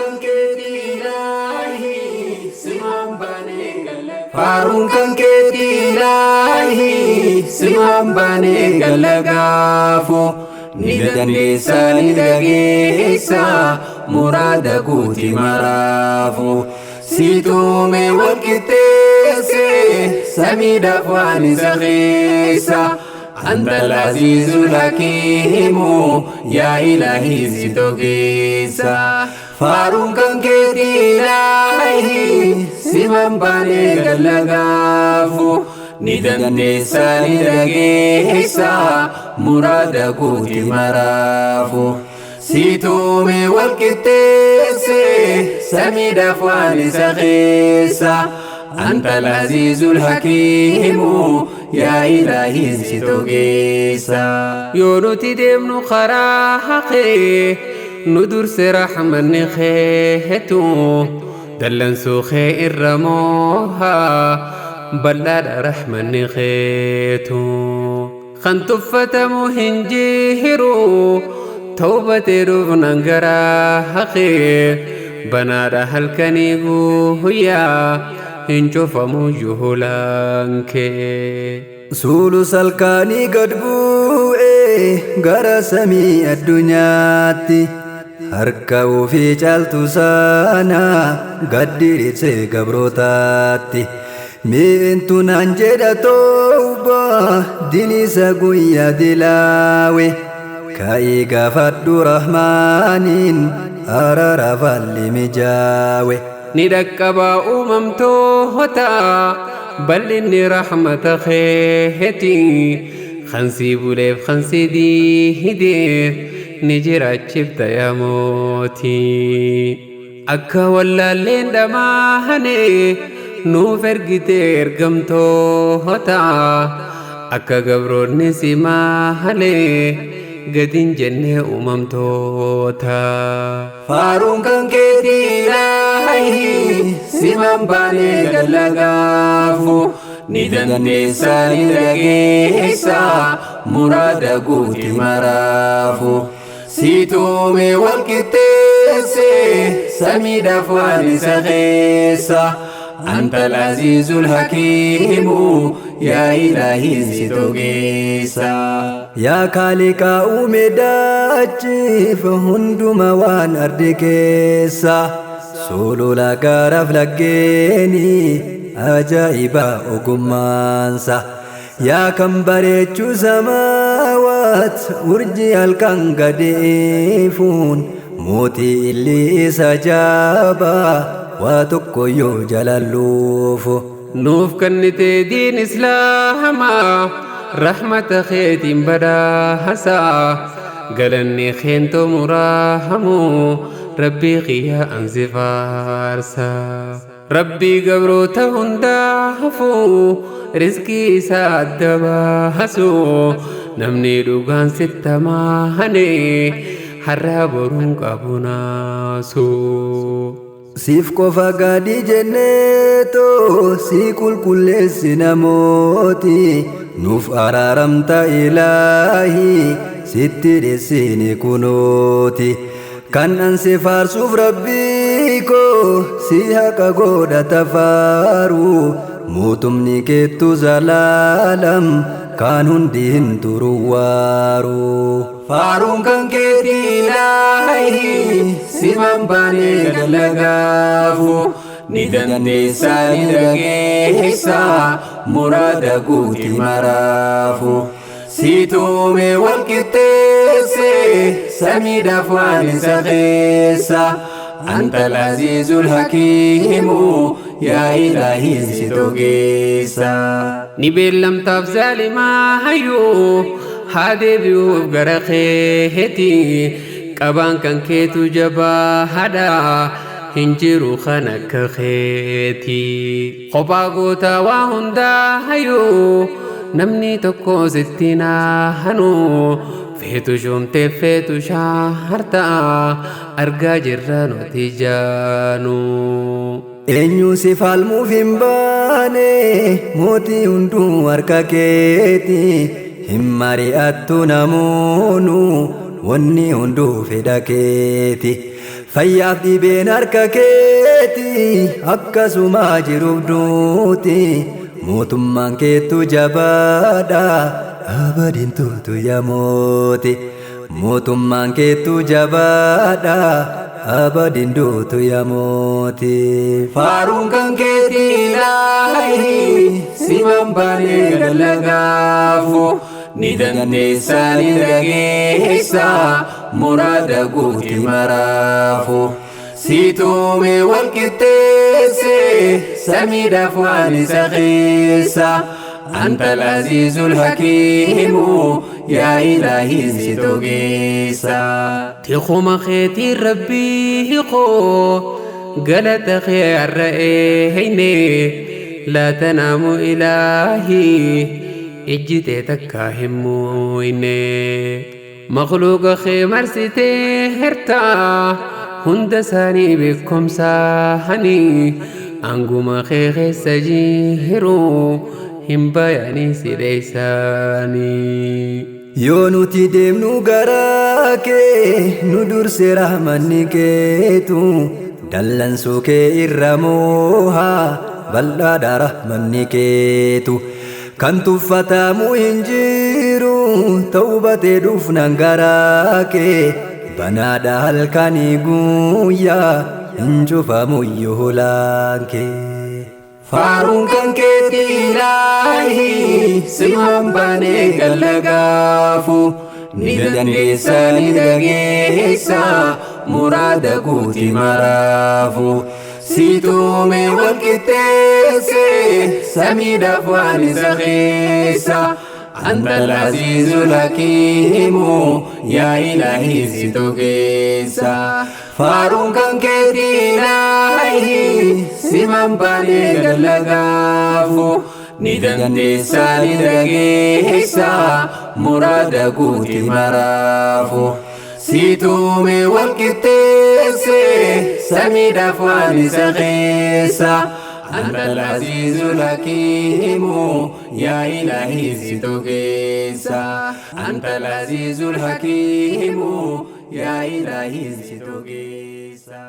kan keeti Ilaahi simaan baanee galla. Faaruun kan keeti Ilaahi simaan baanee galla gaafu. Ni dandeessa ni dhageessa muraada guuti maraafu. Situume walqixxeesse samiidhaaf waan isa keessa. Anta al-Aziizul Hakiimu yaa Ilaahi si togeessa. Faaruun kan keeti Ilaahi simaan baanee galla gaafu. Ni dandeessa ni dhageessa muraada guuti maraafu. Situume walqixxeesse samiidhaaf waan isa keessa. Anta al-Aziizul Hakiimu yaa Ilaahi si togeessa. Yoo nuti deemnu karaa haqee nu durse rahmanni keetu. Dallansuu kee irra moohaa bal'aadha rahmanni keetu. Kan tuffatamu hin jiru tawbatee dhufnan garaa haqee banaadha halkanii guyyaa hin cufamu juhulaan kee. Suulu salkaanii gad bu'ee gara samii addunyaatti harka ofii caaltu sana gad diriirsee gabrootaatti. Mi'intu naan jedha tooba dinisa guyyaa dilaawe ka'ii gaafadhu rahmaaniin araara falli mijaawe. Ni dhaqqabaa uumamtoota bal'inni rahmata keeti. Khansii buleef khansii diideef ni jiraachifta yaa mootii. Akka wallaalleen dhamaahane nuuf ergite ergamtoota. Akka gabroonni si maahane gadin jennee uumamtoota. Faaruun kan keeti Ilaahi simaan baanee galla gaafu. Ni dandeessa ni dhageessa muraada guuti maraafu. Situume walqixxeesse samiidhaaf waan isa keessa. Anta al-Aziizul Hakiimu yaa Ilaahi si togeessa. Yaa Kaaliqaa uume daachiif hunduma waan ardi keessa. Sulula garaaf laggeeni ajaa'iba ogummaansa. Yaa kan bareechuu samaawaat urjii halkan gadeefuun mootii illi isa jaabaa waa tokko yoo jalalluufu. Nuuf kannitee diin islaamaa rahmata keetiin badhaasa. Galanni keentoo muraahamu rabbii qiyyaa ansi faarsa. Rabbii gabroota hundaafu rizqii isaa adda baasu. Namni dhugaan sitta maahane har'a boruun qabu naasu. Siif qofa gadi jenneetoo si qulqulleessi namooti. Nuuf araaramta Ilaahi sitti dheessini kunooti. Kan ansi faarsuuf rabbii koo si haqa godhata faaru. Mootumni keettu zalaalam kan hundi hin turuwaaru. Faaruun kan keeti Ilaahi simaan baanee galla gaafu. Ni dandeessa ni dhageessa muraada guuti maraafu. Situume walqixxeesse samiidhaaf waan isa keessa. Anta al-Aziizul Hakiimu yaa Ilaahi si togeessa. Ni beellamtaaf zaalimaa hayyuu haa deebi'uuf gara keeti. Qabaan kan keetu jabaa haadha hin jiru kan akka keeti. Kophaa gootaa waa hundaa hayyuu namni tokko sitti naahanu. Feetu shumtee feetu shaharta argaa jirra nuti jaanu. Eenyu si falmuuf hin baane mootii hunduu harka keeti. Hin mari'attu namoonu wanni hunduu fedha keeti. fayyaaf dhibeen harka keeti akkasumaa jiruuf duuti mootummaan keetu jabaadha abadiin turtu yaa mooti mootummaan keetu jabaadha abadiin duutu yaa mooti. Faaruun kan keetii ilaahi siman baanee dalagaafu ni dandeessa ni dhageessa muraada guuti maraafu. Situume wal qixxeesse samiidhaaf waan isa keessa anta al-aziizul hakiimu yaa ilaahi si togeessa. Tikhuma keetii rabbii koo galata kee arra'eeyne laa tanaamu ilaahi ijjitee takkaa hin muyne makhluuqa kee marsitee hertaa hunda isaanii beekumsaani anguma kee keessa jiru hin bayanii si dheeysaanii. Yoo nuti deemnu garaa kee nu durse rahmanni keetu dallansuu kee irra moohaa bal'aadha rahmanni keetu kan tuffatamu hin jiru tawbatee dhufnan garaa kee banaadha halkanii guyyaa hin cufamu hoolaan kee. Faaruun kan keetii ilaahi siman baanee dalagaafu ni dandeessa ni dhageessa muraada guuti maraafu. Situume wal qixxeesse samiidhaaf waan isa keessa anta al-aziizul hakiimu yaa ilaahi si togeessa. Faaruun kan keetii ilaahi siman baanee dalagaafu ni dandeessa ni dhageessa muraada guuti maraafu. Situume wal qixxeesse samiidhaaf waan isa keessa anta al-aziizul hakiimu yaa ilaahi si togeessa. Anta al-aziizul hakiimu yaa ilaahi si togeessa.